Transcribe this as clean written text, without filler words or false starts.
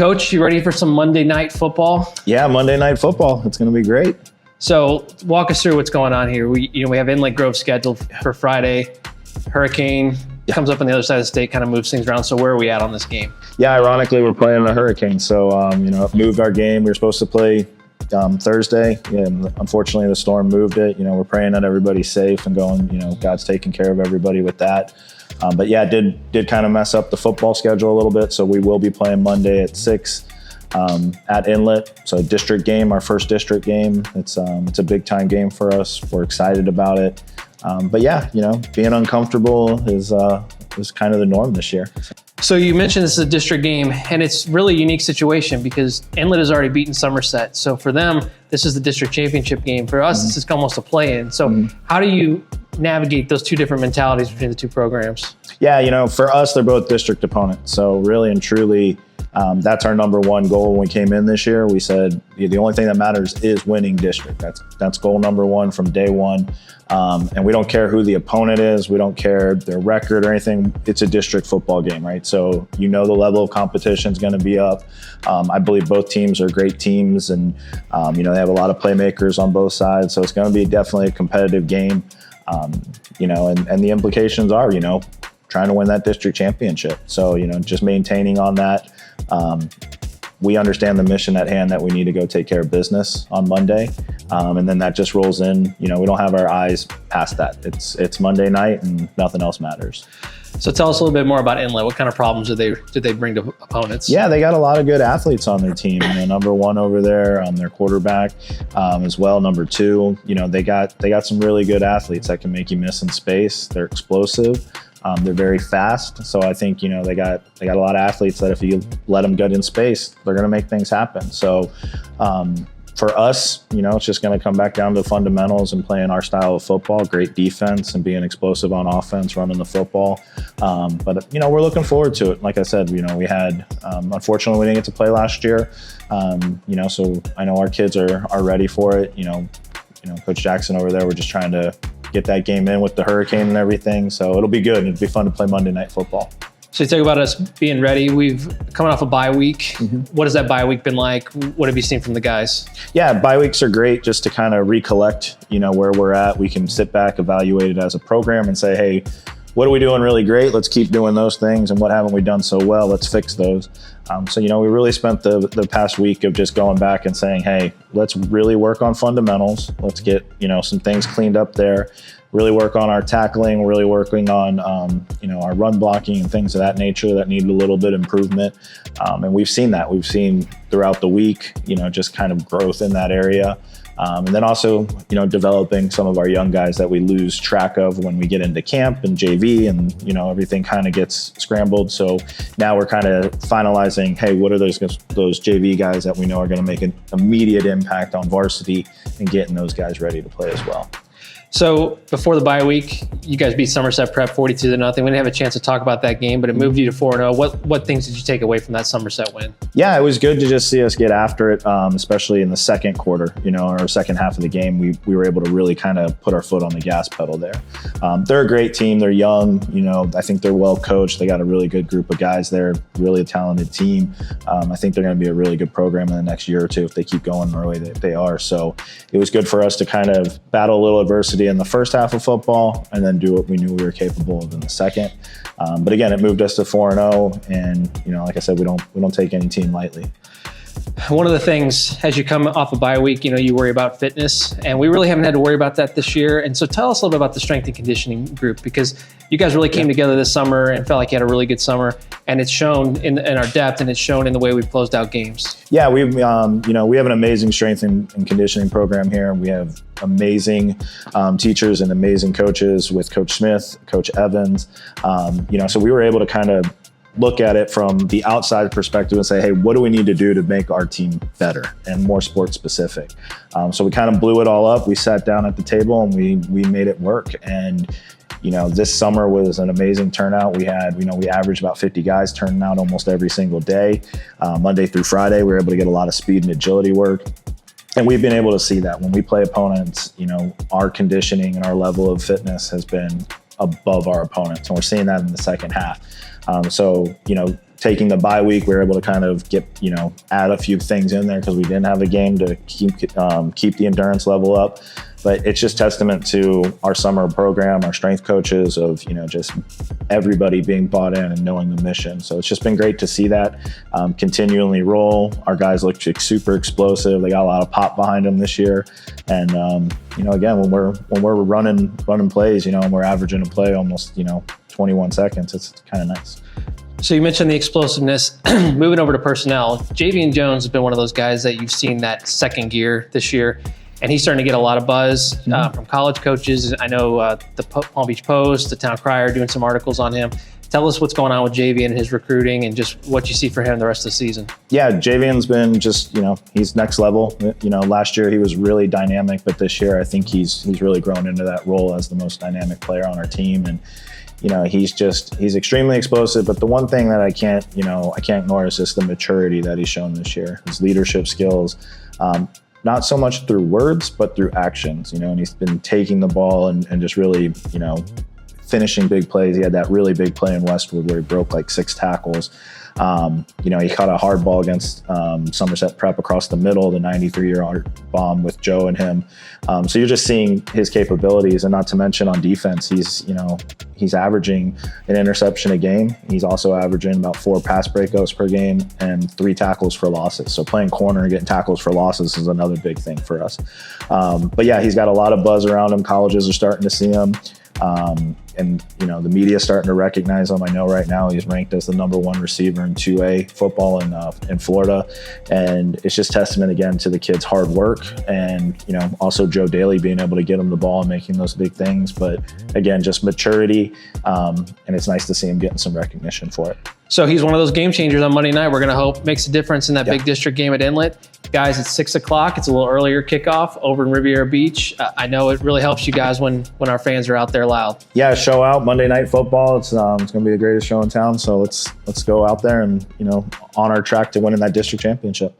Coach, you ready for some Monday night football? Yeah, Monday night football. It's going to be great. So walk us through what's going on here. We have Inlet Grove scheduled for Friday. Hurricane comes up on the other side of the state, kind of moves things around. So where are we at on this game? Yeah, ironically, we're playing a hurricane. So, it moved our game. We were supposed to play Thursday, and unfortunately the storm moved it. We're praying that everybody's safe and going, God's taking care of everybody with that. But yeah, it did kind of mess up the football schedule a little bit. So we will be playing Monday at 6 at Inlet. So district game, our first district game. It's a big time game for us. We're excited about it. But yeah, being uncomfortable is kind of the norm this year. So you mentioned this is a district game, and it's really a unique situation because Inlet has already beaten Somerset. So for them, this is the district championship game. For us, This is almost a play-in. So how do you navigate those two different mentalities between the two programs? Yeah, for us, they're both district opponents. So really and truly, that's our number one goal when we came in this year. We said the only thing that matters is winning district. That's goal number one from day one. And we don't care who the opponent is. We don't care their record or anything. It's a district football game, right? So the level of competition is going to be up. I believe both teams are great teams, and they have a lot of playmakers on both sides. So it's going to be definitely a competitive game. And the implications are, trying to win that district championship. So, just maintaining on that. We understand the mission at hand that we need to go take care of business on Monday. And then that just rolls in. We don't have our eyes past that. It's Monday night and nothing else matters. So tell us a little bit more about Inlet. What kind of problems did they bring to opponents? Yeah, they got a lot of good athletes on their team. Number one over there, their quarterback as well. Number two, they got some really good athletes that can make you miss in space. They're explosive. They're very fast. So I think, they got a lot of athletes that if you let them get in space, they're going to make things happen. So for us, it's just going to come back down to fundamentals and playing our style of football, great defense and being explosive on offense, running the football. But we're looking forward to it. Like I said, we had, unfortunately, we didn't get to play last year. So I know our kids are ready for it. Coach Jackson over there, we're just trying to get that game in with the hurricane and everything. So it'll be good. It'll be fun to play Monday night football. So you talk about us being ready. We've coming off a bye week. What has that bye week been like? What have you seen from the guys? Yeah, bye weeks are great just to kind of recollect, where we're at. We can sit back, evaluate it as a program and say, hey, what are we doing really great? Let's keep doing those things. And what haven't we done so well? Let's fix those. We really spent the past week of just going back and saying, hey, let's really work on fundamentals. Let's get, some things cleaned up there. Really work on our tackling, really working on, our run blocking and things of that nature that need a little bit of improvement. And we've seen that. We've seen throughout the week, just kind of growth in that area. And then also, developing some of our young guys that we lose track of when we get into camp and JV and, everything kind of gets scrambled. So now we're kind of finalizing, hey, what are those JV guys that we know are going to make an immediate impact on varsity and getting those guys ready to play as well. So before the bye week, you guys beat Somerset Prep 42-0. We didn't have a chance to talk about that game, but it moved you to 4-0. What things did you take away from that Somerset win? Yeah, it was good to just see us get after it, especially in the second quarter, or second half of the game. We were able to really kind of put our foot on the gas pedal there. They're a great team. They're young. I think they're well coached. They got a really good group of guys there, really talented team. I think they're going to be a really good program in the next year or two if they keep going the way that they are. So it was good for us to kind of battle a little adversity in the first half of football and then do what we knew we were capable of in the second. But again, it moved us to 4-0. And, like I said, we don't take any team lightly. One of the things, as you come off a bye week, you worry about fitness, and we really haven't had to worry about that this year. And so tell us a little bit about the strength and conditioning group, because you guys really came together this summer and felt like you had a really good summer, and it's shown in our depth, and it's shown in the way we've closed out games. Yeah, we have an amazing strength and conditioning program here. We have amazing teachers and amazing coaches with Coach Smith, Coach Evans. So we were able to kind of look at it from the outside perspective and say, hey, what do we need to do to make our team better and more sport specific? So we kind of blew it all up. We sat down at the table and we made it work. And, this summer was an amazing turnout. We had, we averaged about 50 guys turning out almost every single day. Monday through Friday, we were able to get a lot of speed and agility work. And we've been able to see that when we play opponents, our conditioning and our level of fitness has been above our opponents. And we're seeing that in the second half. taking the bye week, we were able to kind of get, add a few things in there because we didn't have a game to keep the endurance level up. But it's just testament to our summer program, our strength coaches, of just everybody being bought in and knowing the mission. So it's just been great to see that continually roll. Our guys look super explosive. They got a lot of pop behind them this year. And again, when we're running plays, and we're averaging a play almost 21 seconds, it's kind of nice. So you mentioned the explosiveness. Moving over to personnel, Javian Jones has been one of those guys that you've seen that second gear this year. And he's starting to get a lot of buzz from college coaches. I know the Palm Beach Post, the Town Crier, doing some articles on him. Tell us what's going on with Javian and his recruiting and just what you see for him the rest of the season. Yeah, Javian's been just, he's next level. Last year he was really dynamic, but this year I think he's really grown into that role as the most dynamic player on our team. And he's extremely explosive, but the one thing that I can't ignore is just the maturity that he's shown this year. His leadership skills, not so much through words, but through actions, and he's been taking the ball and just really, finishing big plays. He had that really big play in Westwood where he broke like 6 tackles. He caught a hard ball against Somerset Prep across the middle, the 93-yard bomb with Joe and him. So you're just seeing his capabilities, and not to mention on defense, he's averaging an interception a game. He's also averaging about 4 pass breakups per game and 3 tackles for losses. So playing corner and getting tackles for losses is another big thing for us. But yeah, he's got a lot of buzz around him. Colleges are starting to see him. And the media is starting to recognize him. I know right now he's ranked as the #1 receiver in 2A football in Florida, and it's just testament again to the kid's hard work and also Joe Daly being able to get him the ball and making those big things. But again, just maturity, and it's nice to see him getting some recognition for it. So he's one of those game changers on Monday night. We're going to hope makes a difference in that big district game at Inlet. Guys, it's 6 o'clock. It's a little earlier kickoff over in Riviera Beach. I know it really helps you guys when our fans are out there loud. Yeah, show out Monday Night Football. It's going to be the greatest show in town. So let's go out there and on our track to winning that district championship.